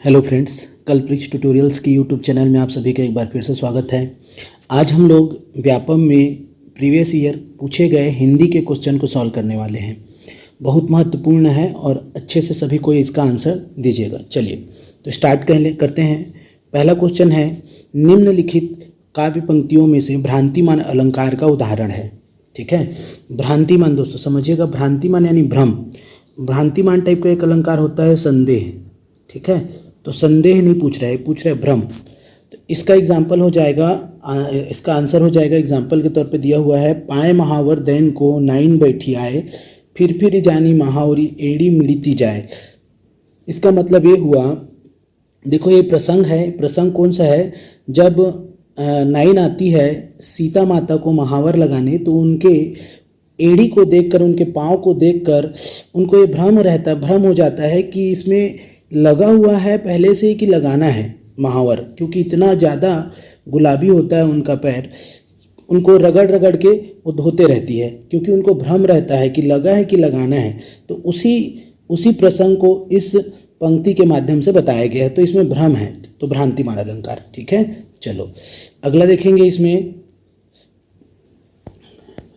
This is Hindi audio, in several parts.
हेलो फ्रेंड्स, कल्प्रिक्स ट्यूटोरियल्स की यूट्यूब चैनल में आप सभी का एक बार फिर से स्वागत है। आज हम लोग व्यापम में प्रीवियस ईयर पूछे गए हिंदी के क्वेश्चन को सॉल्व करने वाले हैं। बहुत महत्वपूर्ण है और अच्छे से सभी को इसका आंसर दीजिएगा। चलिए तो स्टार्ट करते हैं। पहला क्वेश्चन है, निम्नलिखित काव्य पंक्तियों में से भ्रांतिमान अलंकार का उदाहरण है। ठीक है, भ्रांतिमान दोस्तों समझिएगा, भ्रांतिमान यानी भ्रम। भ्रांतिमान टाइप का एक अलंकार होता है संदेह। ठीक है, तो संदेह नहीं पूछ रहा है, पूछ रहा है भ्रम। तो इसका एग्जाम्पल हो जाएगा, इसका आंसर हो जाएगा एग्जाम्पल के तौर पे दिया हुआ है, पाए महावर दैन को नाइन बैठी आए, फिर जानी महावरी एड़ी मिलती जाए। इसका मतलब ये हुआ, देखो ये प्रसंग है। प्रसंग कौन सा है? जब नाइन आती है सीता माता को महावर लगाने, तो उनके एड़ी को देखकर, उनके पाँव को देखकर उनको ये भ्रम हो जाता है कि इसमें लगा हुआ है पहले से ही कि लगाना है महावर, क्योंकि इतना ज़्यादा गुलाबी होता है उनका पैर, उनको रगड़ रगड़ के वो धोते रहती है, क्योंकि उनको भ्रम रहता है कि लगा है कि लगाना है। तो उसी प्रसंग को इस पंक्ति के माध्यम से बताया गया है। तो इसमें भ्रम है, तो भ्रांतिमान अलंकार। ठीक है, चलो अगला देखेंगे। इसमें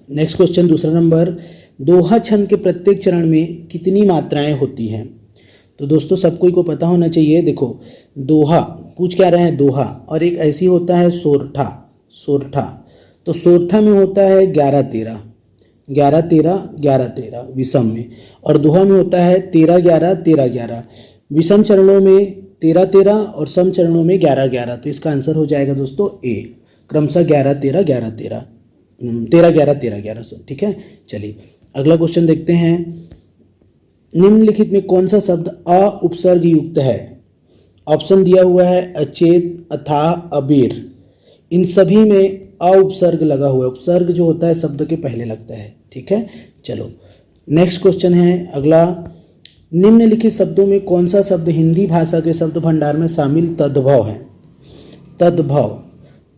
नेक्स्ट क्वेश्चन, दूसरा नंबर, दोहा छंद के प्रत्येक चरण में कितनी मात्राएं होती हैं? तो दोस्तों सब कोई को पता होना चाहिए। देखो दोहा पूछ क्या रहे हैं, दोहा, और एक ऐसी होता है सोरठा। तो सोरठा में होता है 11-13, 11-13, 11-13 विषम में, और दोहा में होता है 13-11, 13-11। विषम चरणों में 13-13 और सम चरणों में 11-11। तो इसका आंसर हो जाएगा दोस्तों ए, क्रमशः 11-13, 11-13, 13-11, 13-11। ठीक है, चलिए अगला क्वेश्चन देखते हैं। निम्नलिखित में कौन सा शब्द अ उपसर्ग युक्त है? ऑप्शन दिया हुआ है अचेत, अथाह, अबीर। इन सभी में अ उपसर्ग लगा हुआ है। उपसर्ग जो होता है शब्द के पहले लगता है। ठीक है, चलो नेक्स्ट क्वेश्चन है अगला, निम्नलिखित शब्दों में कौन सा शब्द हिंदी भाषा के शब्द भंडार में शामिल तद्भव है?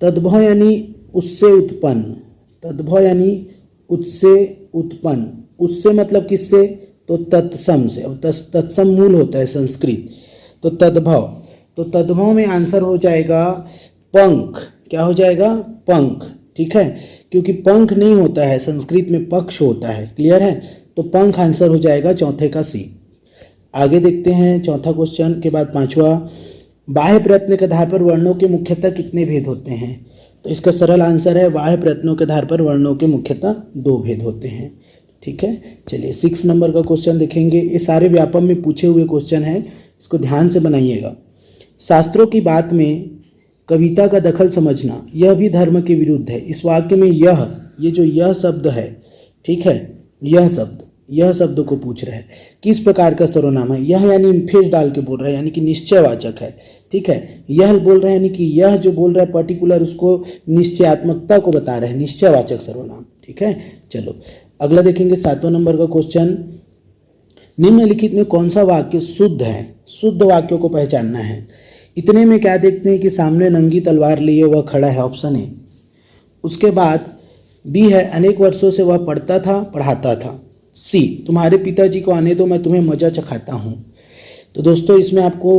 तद्भव यानी उससे उत्पन्न। तद्भव यानी उससे उत्पन्न। उससे मतलब किससे? तो तत्सम से। अब तत्सम मूल होता है संस्कृत। तो तद्भव में आंसर हो जाएगा पंख। क्या हो जाएगा? पंख। ठीक है, क्योंकि पंख नहीं होता है संस्कृत में, पक्ष होता है। क्लियर है? तो पंख आंसर हो जाएगा चौथे का सी। आगे देखते हैं चौथा क्वेश्चन के बाद पांचवा, बाह्य प्रयत्न के आधार पर वर्णों के मुख्यतः कितने भेद होते हैं? तो इसका सरल आंसर है, बाह्य प्रयत्नों के आधार पर वर्णों के मुख्यतः 2 भेद होते हैं। ठीक है, चलिए 6 नंबर का क्वेश्चन देखेंगे। ये सारे व्यापम में पूछे हुए क्वेश्चन हैं, इसको ध्यान से बनाइएगा। शास्त्रों की बात में कविता का दखल समझना यह भी धर्म के विरुद्ध है। इस वाक्य में ये जो यह शब्द है, ठीक है, यह शब्द को पूछ रहे हैं किस प्रकार का सर्वनाम है। यह यानी फेस डाल के बोल रहा है, यानी कि निश्चयवाचक है। ठीक है, यह बोल रहे हैं यानी कि यह जो बोल रहा है पर्टिकुलर, उसको निश्चयात्मकता को बता रहे हैं, निश्चयवाचक सर्वनाम। ठीक है, चलो अगला देखेंगे 7वां नंबर का क्वेश्चन, निम्नलिखित में कौन सा वाक्य शुद्ध है? शुद्ध वाक्यों को पहचानना है। इतने में क्या देखते हैं कि सामने नंगी तलवार लिए वह खड़ा है, ऑप्शन ए। उसके बाद बी है, अनेक वर्षों से वह पढ़ता था, पढ़ाता था। सी, तुम्हारे पिताजी को आने दो, मैं तुम्हें मजा चखाता हूँ। तो दोस्तों इसमें आपको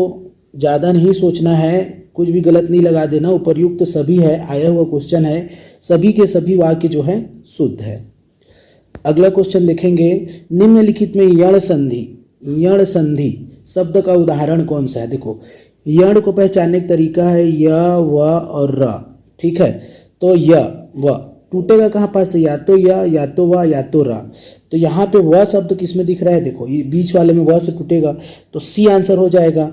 ज़्यादा नहीं सोचना है, कुछ भी गलत नहीं लगा देना, उपर्युक्त सभी है, आया हुआ क्वेश्चन है, सभी के सभी वाक्य जो है शुद्ध है। अगला क्वेश्चन देखेंगे, निम्नलिखित में यण संधि शब्द का उदाहरण कौन सा है? देखो यण को पहचानने का तरीका है य, व और र। ठीक है, तो य व टूटेगा कहाँ पास से? या तो य, या तो व, या तो र। तो यहाँ पे व शब्द किस में दिख रहा है? देखो ये बीच वाले में व से टूटेगा, तो सी आंसर हो जाएगा।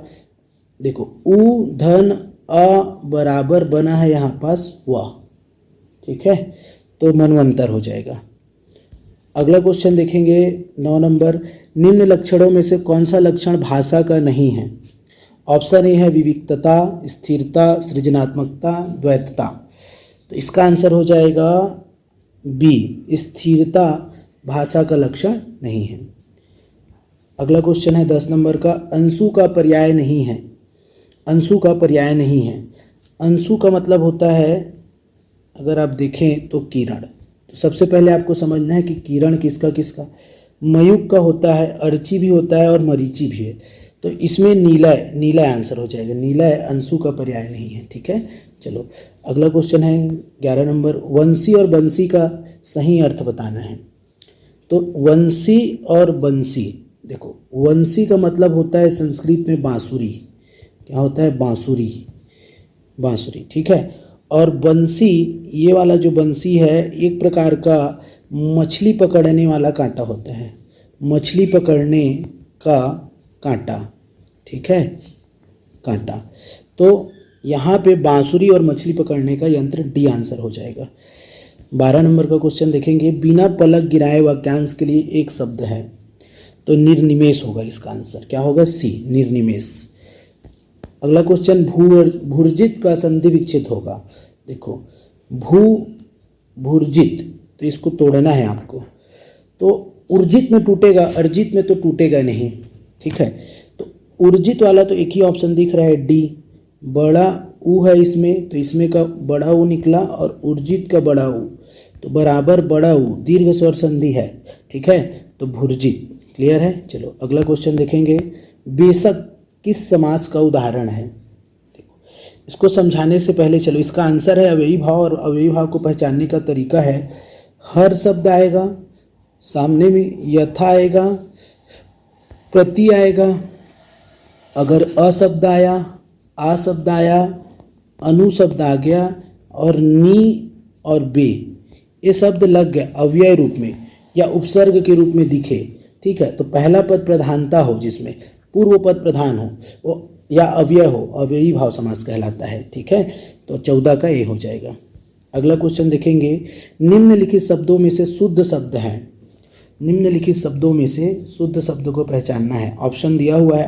देखो उ धन अ बराबर बना है यहाँ पास व। ठीक है, तो मनवंतर हो जाएगा। अगला क्वेश्चन देखेंगे 9 नंबर, निम्न लक्षणों में से कौन सा लक्षण भाषा का नहीं है? ऑप्शन ए है विविक्तता, स्थिरता, सृजनात्मकता, द्वैतता। तो इसका आंसर हो जाएगा बी, स्थिरता भाषा का लक्षण नहीं है। अगला क्वेश्चन है 10 नंबर का, अंशु का पर्याय नहीं है। अंशु का पर्याय नहीं है। अंशु का मतलब होता है, अगर आप देखें तो किरण। तो सबसे पहले आपको समझना है कि किरण किसका, मयूख का होता है, अर्ची भी होता है और मरीची भी है। तो इसमें नीलय, नीलय आंसर हो जाएगा। नीलय अंशु का पर्याय नहीं है, ठीक है। चलो अगला क्वेश्चन है 11 नंबर, वंशी और बंसी का सही अर्थ बताना है। तो वंशी और बंसी, देखो वंशी का मतलब होता है संस्कृत में बांसुरी, क्या होता है, बांसुरी, बांसुरी, ठीक है। और बंसी, ये वाला जो बंसी है एक प्रकार का मछली पकड़ने वाला कांटा होता है, मछली पकड़ने का कांटा, ठीक है, कांटा। तो यहाँ पे बांसुरी और मछली पकड़ने का यंत्र, डी आंसर हो जाएगा। 12 नंबर का क्वेश्चन देखेंगे, बिना पलक गिराए वाक्यांश के लिए एक शब्द है, तो निर्निमेष होगा इसका आंसर, क्या होगा, सी, निर्निमेष। अगला क्वेश्चन, भूर्जित का संधि विच्छेद होगा। देखो भूर्जित, तो इसको तोड़ना है आपको, तो उर्जित में टूटेगा, अर्जित में तो टूटेगा नहीं, ठीक है। तो उर्जित वाला तो एक ही ऑप्शन दिख रहा है, डी, बड़ा ऊ है इसमें, तो इसमें का बड़ा ऊ निकला, और उर्जित का बड़ा ऊ, तो बराबर बड़ा ऊ, दीर्घ स्वर संधि है, ठीक है, तो भूर्जित, क्लियर है। चलो अगला क्वेश्चन देखेंगे, बेशक किस समास का उदाहरण है। देखो इसको समझाने से पहले चलो इसका आंसर है अव्ययी भाव, और अव्ययी भाव को पहचानने का तरीका है, हर शब्द आएगा, सामने में यथा आएगा, प्रति आएगा, अगर अशब्द आया, आ शब्द आया, अनुशब्द आ गया, और नी और बे, ये शब्द लग गए अव्यय रूप में या उपसर्ग के रूप में दिखे, ठीक है। तो पहला पद प्रधानता हो, जिसमें पूर्व पद प्रधान हो, वो या अव्यय हो, अव्ययी भाव समास कहलाता है, ठीक है। तो 14 का ए हो जाएगा। अगला क्वेश्चन देखेंगे, निम्नलिखित शब्दों में से शुद्ध शब्द है, निम्नलिखित शब्दों में से शुद्ध शब्द को पहचानना है। ऑप्शन दिया हुआ है,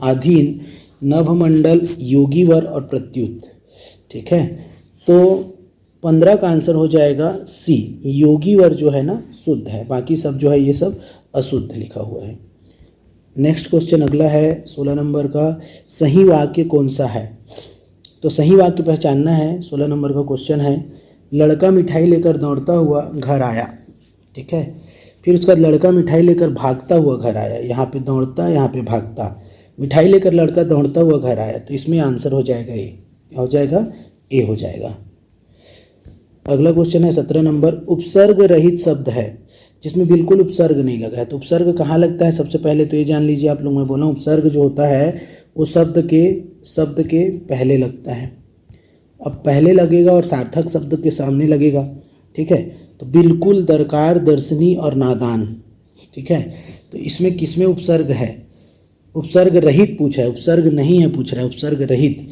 आधीन, नभमंडल, योगीवर और प्रत्युत, ठीक है। तो 15 का आंसर हो जाएगा सी, योगीवर जो है ना शुद्ध है, बाकी सब जो है ये सब अशुद्ध लिखा हुआ है। नेक्स्ट क्वेश्चन अगला है 16 नंबर का, सही वाक्य कौन सा है। तो सही वाक्य पहचानना है, 16 नंबर का क्वेश्चन है, लड़का मिठाई लेकर दौड़ता हुआ घर आया, ठीक है। फिर उसके बाद लड़का मिठाई लेकर भागता हुआ घर आया, यहाँ पे दौड़ता, यहाँ पे भागता, मिठाई लेकर लड़का दौड़ता हुआ घर आया, तो इसमें आंसर हो जाएगा ए, क्या हो जाएगा, ए हो जाएगा। अगला क्वेश्चन है 17 नंबर, उपसर्ग रहित शब्द है जिसमें बिल्कुल उपसर्ग नहीं लगा है। तो उपसर्ग कहाँ लगता है, सबसे पहले तो ये जान लीजिए आप लोग, मैं बोला उपसर्ग जो होता है वो शब्द के पहले लगता है। अब पहले लगेगा और सार्थक शब्द के सामने लगेगा, ठीक है। तो बिल्कुल, दरकार, दर्शनी और नादान, ठीक है। तो इसमें किसमें उपसर्ग है, उपसर्ग रहित पूछा है, उपसर्ग नहीं है पूछ रहा है, उपसर्ग रहित।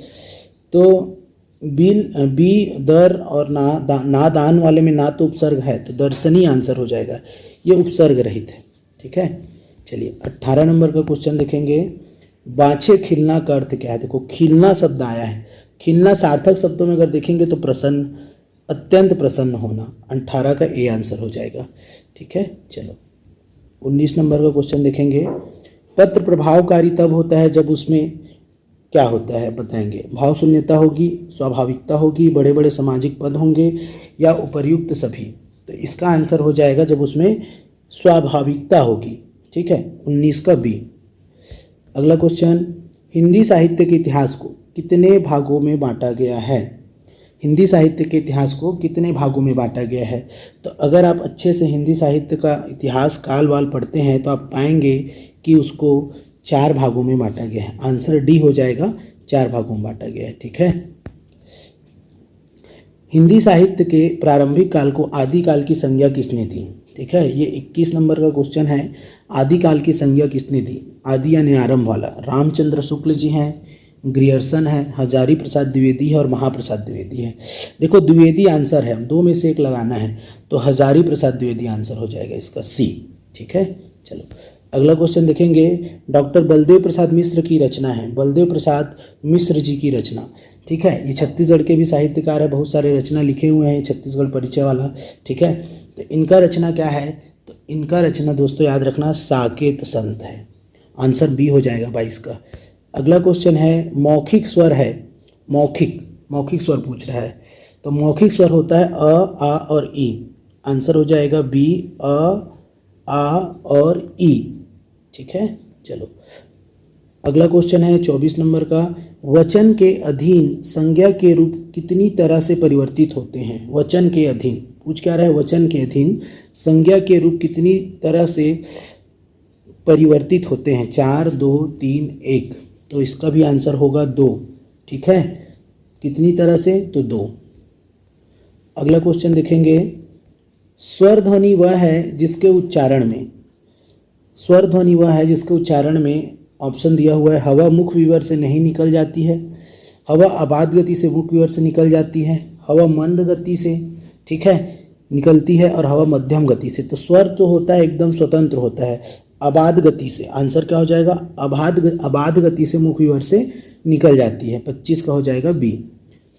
तो बी, दर और नादान वाले में ना तो उपसर्ग है, तो दर्शनी आंसर हो जाएगा, ये उपसर्ग रहित है, ठीक है। चलिए 18 नंबर का क्वेश्चन देखेंगे, बाछे खिलना का अर्थ क्या है। देखो खिलना शब्द आया है, खिलना सार्थक शब्दों में अगर देखेंगे तो प्रसन्न, अत्यंत प्रसन्न होना, 18 का ए आंसर हो जाएगा, ठीक है। चलो 19 नंबर का क्वेश्चन देखेंगे, पत्र प्रभावकारी तब होता है जब उसमें क्या होता है बताएंगे, भाव शून्यता होगी, स्वाभाविकता होगी, बड़े बड़े सामाजिक पद होंगे, या उपर्युक्त सभी। तो इसका आंसर हो जाएगा जब उसमें स्वाभाविकता होगी, ठीक है, 19 का बी। अगला क्वेश्चन, हिंदी साहित्य के इतिहास को कितने भागों में बांटा गया है। हिंदी साहित्य के इतिहास को कितने भागों में बांटा गया है। तो अगर आप अच्छे से हिंदी साहित्य का इतिहास काल वाल पढ़ते हैं तो आप पाएंगे कि उसको 4 भागों में बांटा गया है। आंसर डी हो जाएगा, 4 भागों में बांटा गया है, ठीक है। हिंदी साहित्य के प्रारंभिक काल को आदिकाल की संज्ञा किसने दी, ठीक है। ये 21 नंबर का क्वेश्चन है, आदिकाल की संज्ञा किसने दी। आदि यानी आरंभ वाला, रामचंद्र शुक्ल जी हैं, ग्रियर्सन है, हजारी प्रसाद द्विवेदी है और महाप्रसाद द्विवेदी है। देखो द्विवेदी आंसर है, 2 में से एक लगाना है, तो हजारी प्रसाद द्विवेदी आंसर हो जाएगा इसका सी, ठीक है। चलो अगला क्वेश्चन देखेंगे, डॉक्टर बलदेव प्रसाद मिश्र की रचना है, बलदेव प्रसाद मिश्र जी की रचना, ठीक है। ये छत्तीसगढ़ के भी साहित्यकार है, बहुत सारे रचना लिखे हुए हैं, छत्तीसगढ़ परिचय वाला, ठीक है। तो इनका रचना क्या है, तो इनका रचना दोस्तों याद रखना साकेत संत है, आंसर बी हो जाएगा 22 का। अगला क्वेश्चन है, मौखिक स्वर है, मौखिक स्वर पूछ रहा है, तो मौखिक स्वर होता है अ, आ और ई, आंसर हो जाएगा बी, अ, आ और ई, ठीक है। चलो अगला क्वेश्चन है 24 नंबर का, वचन के अधीन संज्ञा के रूप कितनी तरह से परिवर्तित होते हैं। वचन के अधीन पूछ क्या रहा है, वचन के अधीन संज्ञा के रूप कितनी तरह से परिवर्तित होते हैं। 4, 2, 3, 1। तो इसका भी आंसर होगा 2। ठीक है, कितनी तरह से, तो 2। अगला क्वेश्चन देखेंगे, स्वर ध्वनि वह है जिसके उच्चारण में, स्वर ध्वनि वह है जिसके उच्चारण में ऑप्शन दिया हुआ है, हवा मुख विवर से नहीं निकल जाती है, हवा अबाध गति से मुख विवर से निकल जाती है, हवा मंद गति से, ठीक है, निकलती है, और हवा मध्यम गति से। तो स्वर जो होता है एकदम स्वतंत्र होता है अबाध गति से। आंसर क्या हो जाएगा, अबाध गति से मुख विवर से निकल जाती है। 25 का हो जाएगा बी।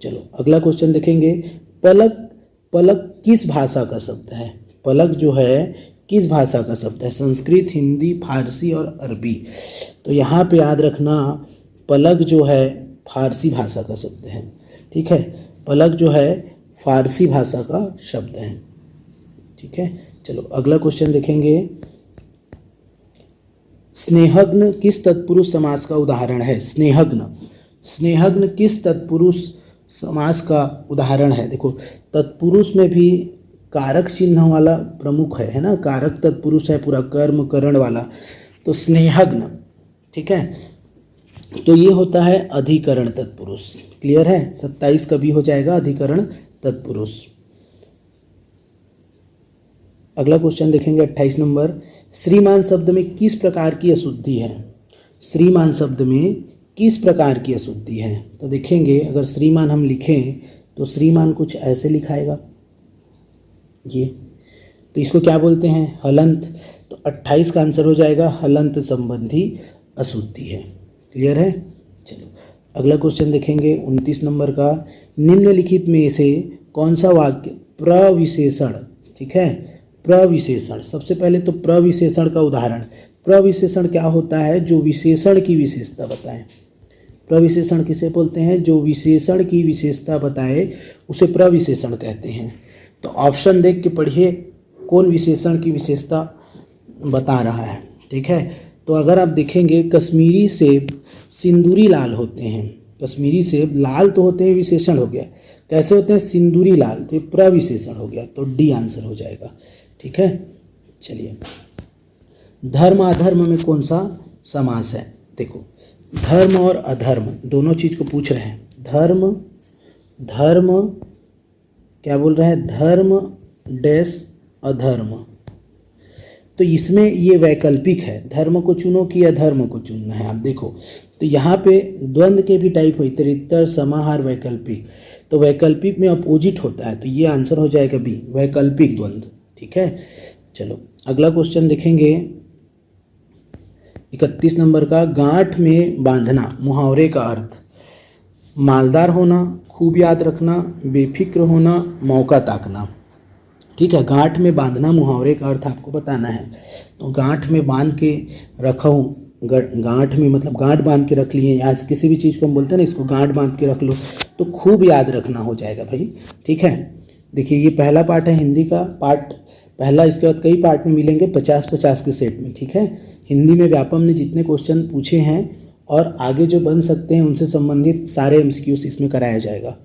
चलो अगला क्वेश्चन देखेंगे, पलक, पलक किस भाषा का शब्द है। पलक जो है किस भाषा का शब्द है, संस्कृत, हिंदी, फारसी और अरबी। तो यहाँ पे याद रखना, पलक जो है फारसी भाषा का शब्द है। ठीक है, पलक जो है फारसी भाषा का शब्द है। ठीक है, चलो अगला क्वेश्चन देखेंगे, स्नेहग्न किस तत्पुरुष समास का उदाहरण है। स्नेहग्न, स्नेहग्न किस तत्पुरुष समास का उदाहरण है। देखो तत्पुरुष में भी कारक चिन्ह वाला प्रमुख है ना, कारक तत्पुरुष है पूरा कर्म करण वाला, तो स्नेहग्न। ठीक है, तो ये होता है अधिकरण तत्पुरुष। क्लियर है, 27 का भी हो जाएगा अधिकरण तत्पुरुष। अगला क्वेश्चन देखेंगे 28 नंबर, श्रीमान शब्द में किस प्रकार की अशुद्धि है। श्रीमान शब्द में किस प्रकार की अशुद्धि है। तो देखेंगे अगर श्रीमान हम लिखें तो श्रीमान कुछ ऐसे लिखाएगा ये, तो इसको क्या बोलते हैं, हलंत। तो 28 का आंसर हो जाएगा हलंत संबंधी अशुद्धि है। क्लियर है। चलो अगला क्वेश्चन देखेंगे 29 नंबर का, निम्नलिखित में से कौन सा वाक्य प्रविशेषण, ठीक है, प्रविशेषण। सबसे पहले तो प्रविशेषण का उदाहरण। प्रविशेषण क्या होता है, जो विशेषण की विशेषता बताएं। प्रविशेषण किसे बोलते हैं, जो विशेषण की विशेषता बताए उसे प्रविशेषण कहते हैं। तो ऑप्शन देख के पढ़िए कौन विशेषण की विशेषता बता रहा है। ठीक है, तो अगर आप देखेंगे कश्मीरी सेब सिंदूरी लाल होते हैं। कश्मीरी सेब लाल तो होते हैं, विशेषण हो गया। कैसे होते हैं, सिंदूरी लाल, तो ये प्रविशेषण हो गया। तो डी आंसर हो जाएगा। ठीक है, चलिए धर्म अधर्म में कौन सा समास है। देखो धर्म और अधर्म दोनों चीज़ को पूछ रहे हैं। धर्म, धर्म क्या बोल रहे हैं, धर्म डैश अधर्म। तो इसमें ये वैकल्पिक है, धर्म को चुनो कि अधर्म को चुनना है। आप देखो तो यहाँ पे द्वंद्व के भी टाइप हुई, उत्तरीतर, समाहार, वैकल्पिक। तो वैकल्पिक में अपोजिट होता है, तो ये आंसर हो जाएगा बी, वैकल्पिक द्वंद्व। ठीक है, चलो अगला क्वेश्चन देखेंगे 31 नंबर का, गांठ में बांधना मुहावरे का अर्थ। मालदार होना, खूब याद रखना, बेफिक्र होना, मौका ताकना। ठीक है, गांठ में बांधना मुहावरे का अर्थ आपको बताना है। तो गांठ में बांध के रखा हूँ, गांठ में मतलब गांठ बांध के रख लिए, या किसी भी चीज़ को हम बोलते हैं ना, इसको गांठ बांध के रख लो, तो खूब याद रखना हो जाएगा भाई। ठीक है, देखिए ये पहला पार्ट है हिंदी का, पार्ट पहला। इसके बाद कई पार्ट में मिलेंगे 50-50 के सेट में। ठीक है, हिंदी में व्यापम ने जितने क्वेश्चन पूछे हैं और आगे जो बन सकते हैं उनसे संबंधित सारे MCQs इसमें कराया जाएगा।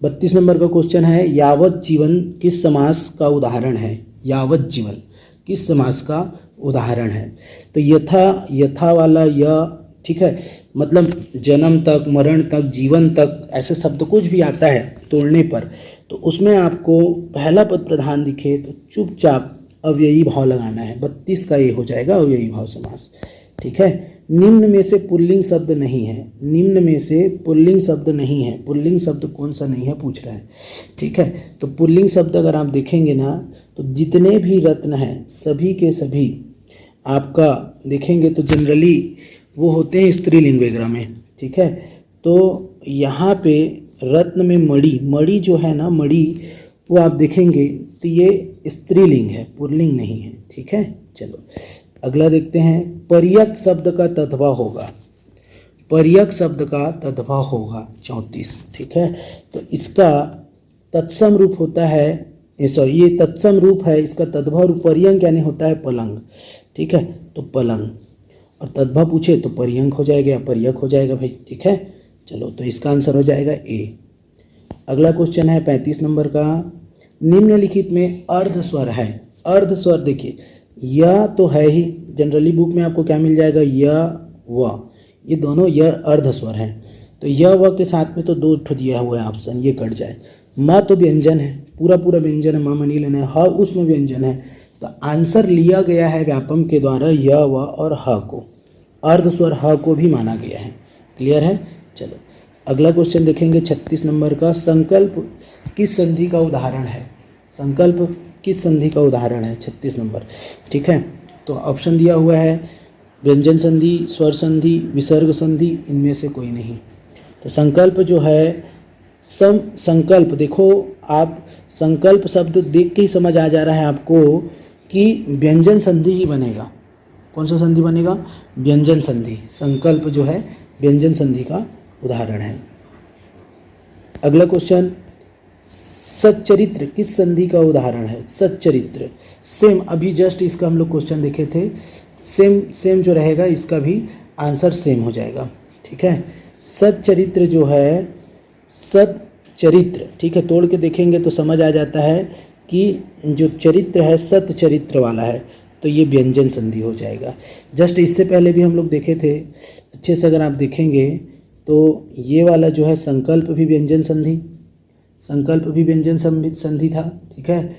32 नंबर का क्वेश्चन है, यावत जीवन किस समास का उदाहरण है। यावत जीवन किस समास का उदाहरण है। तो यथा, यथा वाला य, ठीक है, मतलब जन्म तक, मरण तक, जीवन तक, ऐसे शब्द कुछ भी आता है तोड़ने पर, तो उसमें आपको पहला पद प्रधान दिखे तो चुपचाप अव्ययी भाव लगाना है। 32 का ये हो जाएगा अव्ययी भाव समास। ठीक है, निम्न में से पुल्लिंग शब्द नहीं है। निम्न में से पुल्लिंग शब्द नहीं है। पुल्लिंग शब्द कौन सा नहीं है पूछ रहा है। ठीक है, तो पुल्लिंग शब्द अगर आप देखेंगे ना, तो जितने भी रत्न हैं सभी के सभी आपका देखेंगे तो जनरली वो होते हैं स्त्रीलिंग वगैरह में। ठीक है, तो यहाँ पे रत्न में मणि, मणि जो है ना, मणि वो आप देखेंगे तो ये स्त्रीलिंग है, पुल्लिंग नहीं है। ठीक है, चलो अगला देखते हैं, पर्यक शब्द का तद्भव होगा। पर्यक शब्द का तद्भव होगा 34। ठीक है, तो इसका तत्सम रूप होता है, ये तत्सम रूप है, इसका तद्भव रूप पर्यंक यानी होता है पलंग। ठीक है, तो पलंग। और तद्भव पूछे तो पर्यंक हो जाएगा या पर्यक हो जाएगा भाई, ठीक है। चलो तो इसका आंसर हो जाएगा ए। अगला क्वेश्चन है 35 नंबर का, निम्नलिखित में अर्ध स्वर है। अर्ध स्वर देखिए, य तो है ही, जनरली बुक में आपको क्या मिल जाएगा, य व, ये दोनों य अर्ध स्वर हैं। तो य व के साथ में तो दो ठो दिया हुआ है ऑप्शन, ये कट जाए। म तो व्यंजन है, पूरा पूरा व्यंजन है, म मनी लेना है। ह उसमें व्यंजन है, तो आंसर लिया गया है व्यापम के द्वारा य व और ह को, अर्ध स्वर ह को भी माना गया है। क्लियर है। चलो अगला क्वेश्चन देखेंगे 36 नंबर का, संकल्प किस संधि का उदाहरण है। संकल्प किस संधि का उदाहरण है 36 नंबर, ठीक है। तो ऑप्शन दिया हुआ है व्यंजन संधि, स्वर संधि, विसर्ग संधि, इनमें से कोई नहीं। तो संकल्प जो है, संकल्प देखो आप, संकल्प शब्द देख के ही समझ आ जा रहा है आपको कि व्यंजन संधि ही बनेगा। कौन सा संधि बनेगा, व्यंजन संधि। संकल्प जो है व्यंजन संधि का उदाहरण है। अगला क्वेश्चन, सच्चरित्र किस संधि का उदाहरण है। सच्चरित्र सेम, अभी जस्ट इसका हम लोग क्वेश्चन देखे थे, सेम जो रहेगा इसका भी आंसर सेम हो जाएगा, ठीक है। सच्चरित्र जो है, सच्चरित्र, ठीक है, तोड़ के देखेंगे तो समझ आ जाता है कि जो चरित्र है सत चरित्र वाला है, तो ये व्यंजन संधि हो जाएगा। जस्ट इससे पहले भी हम लोग देखे थे, अच्छे से अगर आप देखेंगे तो ये वाला जो है संकल्प भी व्यंजन संधि, संकल्प भी व्यंजन संधि था, ठीक है।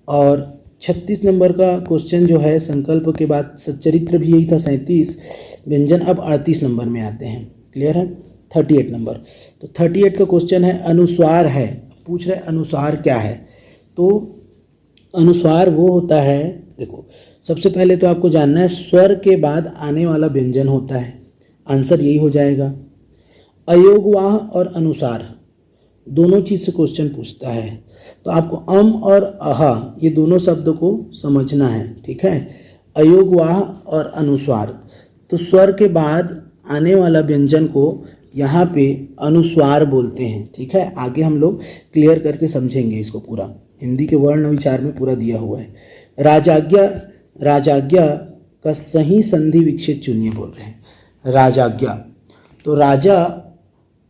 और 36 नंबर का क्वेश्चन जो है, संकल्प के बाद सच्चरित्र भी यही था 37, व्यंजन अब 38 नंबर में आते हैं। क्लियर है। 38 नंबर, तो 38 का क्वेश्चन है अनुस्वार है। पूछ रहे अनुस्वार क्या है, तो अनुस्वार वो होता है, देखो सबसे पहले तो आपको जानना है स्वर के बाद आने वाला व्यंजन होता है, आंसर यही हो जाएगा। अयोगवाह और अनुसार दोनों चीज़ से क्वेश्चन पूछता है, तो आपको अम और अहा ये दोनों शब्द को समझना है, ठीक है। अयोगवाह और अनुस्वार, तो स्वर के बाद आने वाला व्यंजन को यहाँ पे अनुस्वार बोलते हैं, ठीक है। आगे हम लोग क्लियर करके समझेंगे इसको पूरा, हिंदी के वर्ण विचार में पूरा दिया हुआ है। राजाज्ञा, राजाज्ञा का सही संधि विक्षेप चुनिए बोल रहे हैं। राजाज्ञा, तो राजा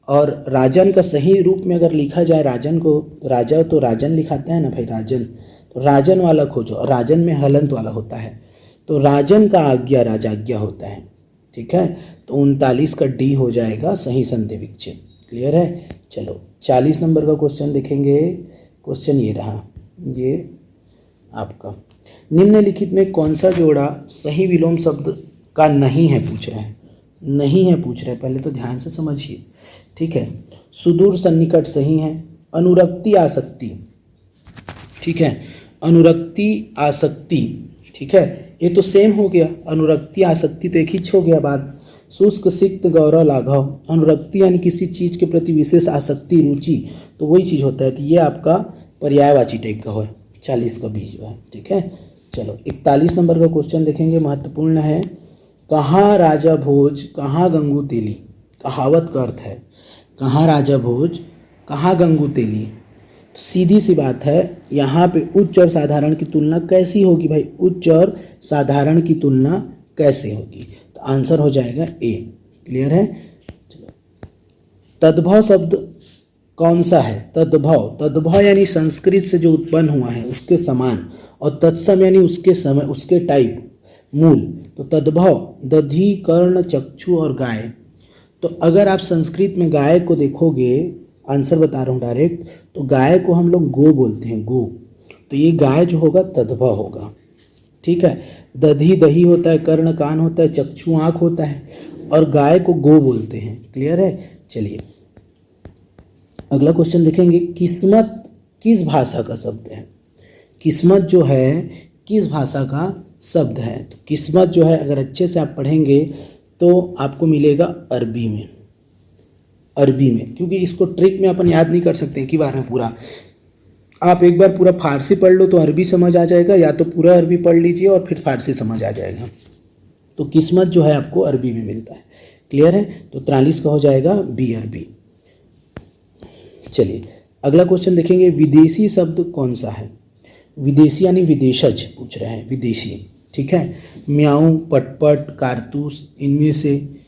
और राजन का सही रूप में अगर लिखा जाए राजन को, तो राजा तो राजन लिखाता है ना भाई, राजन, तो राजन वाला खोजो, और राजन में हलंत वाला होता है, तो राजन का आज्ञा राजाज्ञा होता है, ठीक है। तो 39 का डी हो जाएगा सही संधि विक्षेप। क्लियर है। चलो 40 नंबर का क्वेश्चन देखेंगे। क्वेश्चन ये रहा, ये आपका, निम्नलिखित में कौन सा जोड़ा सही विलोम शब्द का नहीं है पूछ रहे हैं, नहीं है पूछ रहे हैं, पहले तो ध्यान से समझिए, ठीक है। सुदूर सन्निकट सही है। अनुरक्ति आसक्ति, ठीक है, अनुरक्ति आसक्ति, ठीक है, ये तो सेम हो गया, अनुरक्ति आसक्ति तो एक ही हो गया बात। शुष्क सिक्त गौरव लाघव, अनुरक्ति यानी किसी चीज़ के प्रति विशेष आसक्ति रुचि, तो वही चीज़ होता है, तो ये आपका पर्यायवाची टाइप का हो, 40 का बीज जो है, ठीक है। चलो 41 नंबर का क्वेश्चन देखेंगे, महत्वपूर्ण है। कहाँ राजा भोज कहाँ गंगू तेली, कहावत का अर्थ है कहाँ राजा भोज कहाँ गंगू तेली। सीधी सी बात है, यहाँ पे उच्च और साधारण की तुलना कैसी होगी भाई, उच्च और साधारण की तुलना कैसे होगी, तो आंसर हो जाएगा ए। क्लियर है। चलो तद्भव शब्द कौन सा है। तद्भव, तद्भव यानी संस्कृत से जो उत्पन्न हुआ है उसके समान, और तत्सम यानी उसके समय, उसके टाइप, मूल। तो तद्भव दधि कर्ण चक्षु और गाय, तो अगर आप संस्कृत में गाय को देखोगे, आंसर बता रहा हूँ डायरेक्ट, तो गाय को हम लोग गो बोलते हैं, गो, तो ये गाय जो होगा तद्भव होगा, ठीक है। दधि दही होता है, कर्ण कान होता है, चक्षु आँख होता है, और गाय को गो बोलते हैं। क्लियर है। चलिए अगला क्वेश्चन देखेंगे, किस्मत किस भाषा का शब्द है। किस्मत जो है किस भाषा का शब्द है, तो किस्मत जो है अगर अच्छे से आप पढ़ेंगे तो आपको मिलेगा अरबी में, अरबी में, क्योंकि इसको ट्रिक में अपन याद नहीं कर सकते कि बार में पूरा, आप एक बार पूरा फारसी पढ़ लो तो अरबी समझ आ जाएगा, या तो पूरा अरबी पढ़ लीजिए और फिर फारसी समझ आ जाएगा। तो किस्मत जो है आपको अरबी में मिलता है। क्लियर है। तो 43 का हो जाएगा बी अरबी। चलिए अगला क्वेश्चन देखेंगे, विदेशी शब्द कौन सा है। विदेशी यानी विदेशज पूछ रहे हैं, विदेशी, ठीक है। म्याऊं, पटपट, कारतूस, इनमें से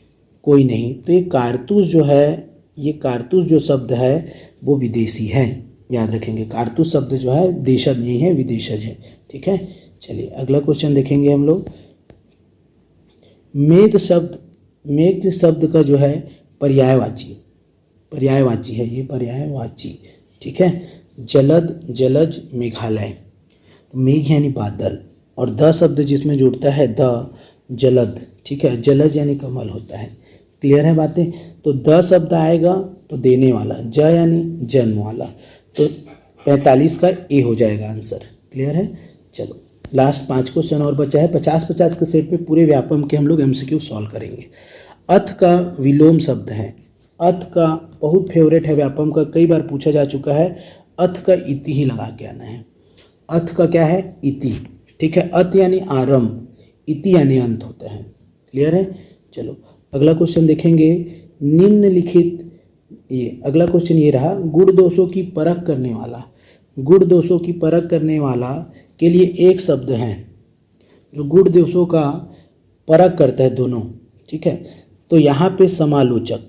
कोई नहीं। तो ये कारतूस जो है, ये कारतूस जो शब्द है वो विदेशी है, याद रखेंगे। कारतूस शब्द जो है देशज नहीं है, विदेशज है, ठीक है। चलिए अगला क्वेश्चन देखेंगे हम लोग। मेघ शब्द का जो है पर्यायवाची है, ये पर्यायवाची, ठीक है। जलद, जलज, मेघालय। तो मेघ यानी बादल, और द शब्द जिसमें जुड़ता है द, जलद, ठीक है। जलज यानी कमल होता है। क्लियर है बातें। तो द शब्द आएगा तो देने वाला, ज यानी जन्म वाला, तो 45 का ए हो जाएगा आंसर। क्लियर है। चलो लास्ट 5 क्वेश्चन और बचा है। 50-50 के सेट पे पूरे व्यापम के हम लोग MCQ सॉल्व करेंगे। अथ का विलोम शब्द है। अथ का बहुत फेवरेट है व्यापम का, कई बार पूछा जा चुका है। अथ का इति ही लगा के आना है। अथ का क्या है? इति, ठीक है। अथ यानी आरंभ, इति यानी अंत होता है। क्लियर है। चलो अगला क्वेश्चन देखेंगे। निम्नलिखित, ये अगला क्वेश्चन ये रहा, गुण दोषों की परख करने वाला। गुण दोषों की परख करने वाला के लिए एक शब्द है जो गुण दोषों का परख करता है दोनों, ठीक है। तो यहाँ पे समालोचक,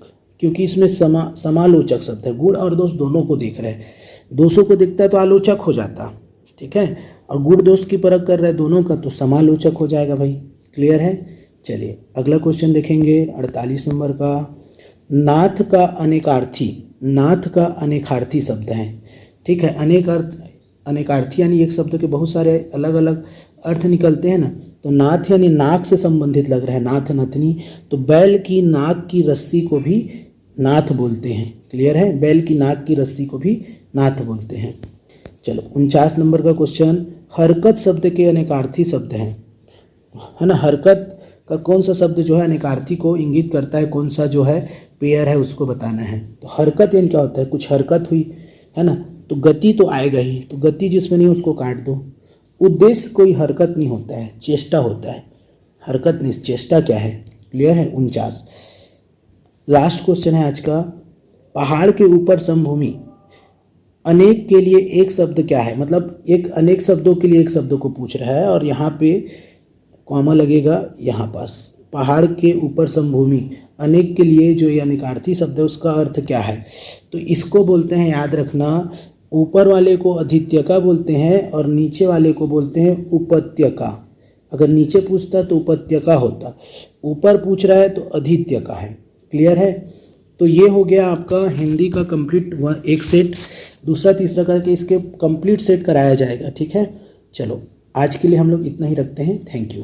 क्योंकि इसमें समालोचक शब्द है, गुण और दोष दोनों को देख रहे हैं। दोषों को देखता है तो आलोचक हो जाता, ठीक है, और गुण दोष की परख कर रहे हैं दोनों का तो समालोचक हो जाएगा भाई। क्लियर है। चलिए अगला क्वेश्चन देखेंगे 48 नंबर का। नाथ का अनेकार्थी, नाथ का अनेकार्थी शब्द है, ठीक है। अनेकार्थी यानी एक शब्द के बहुत सारे अलग अलग अर्थ निकलते हैं ना। तो नाथ यानी नाक से संबंधित लग रहा है, नाथ नथनी। तो बैल की नाक की रस्सी को भी नाथ बोलते हैं। क्लियर है। बैल की नाक की रस्सी को भी नाथ बोलते हैं। चलो 49 नंबर का क्वेश्चन। हरकत शब्द के अनेकार्थी शब्द हैं, है ना। हरकत का कौन सा शब्द जो है अनेकार्थी को इंगित करता है, कौन सा जो है पेयर है उसको बताना है। तो हरकत यानी क्या होता है? कुछ हरकत हुई, है ना। तो गति तो आएगा ही, तो गति जिसमें नहीं उसको काट दो। उद्देश्य कोई हरकत नहीं होता है, चेष्टा होता है। हरकत नहीं, चेष्टा क्या है? क्लियर है। 49 लास्ट क्वेश्चन है आज का। पहाड़ के ऊपर समभूमि, अनेक के लिए एक शब्द क्या है? मतलब एक अनेक शब्दों के लिए एक शब्द को पूछ रहा है और यहाँ पे कॉमा लगेगा यहाँ पास। पहाड़ के ऊपर समभूमि, अनेक के लिए जो ये अनेकार्थी शब्द है उसका अर्थ क्या है? तो इसको बोलते हैं, याद रखना, ऊपर वाले को अधित्यका बोलते हैं और नीचे वाले को बोलते हैं उपत्यका। अगर नीचे पूछता तो उपत्यका होता, ऊपर पूछ रहा है तो अधित्यका है। क्लियर है। तो ये हो गया आपका हिंदी का कंप्लीट एक सेट। दूसरा तीसरा करके इसके कंप्लीट सेट कराया जाएगा, ठीक है। चलो आज के लिए हम लोग इतना ही रखते हैं। Thank you.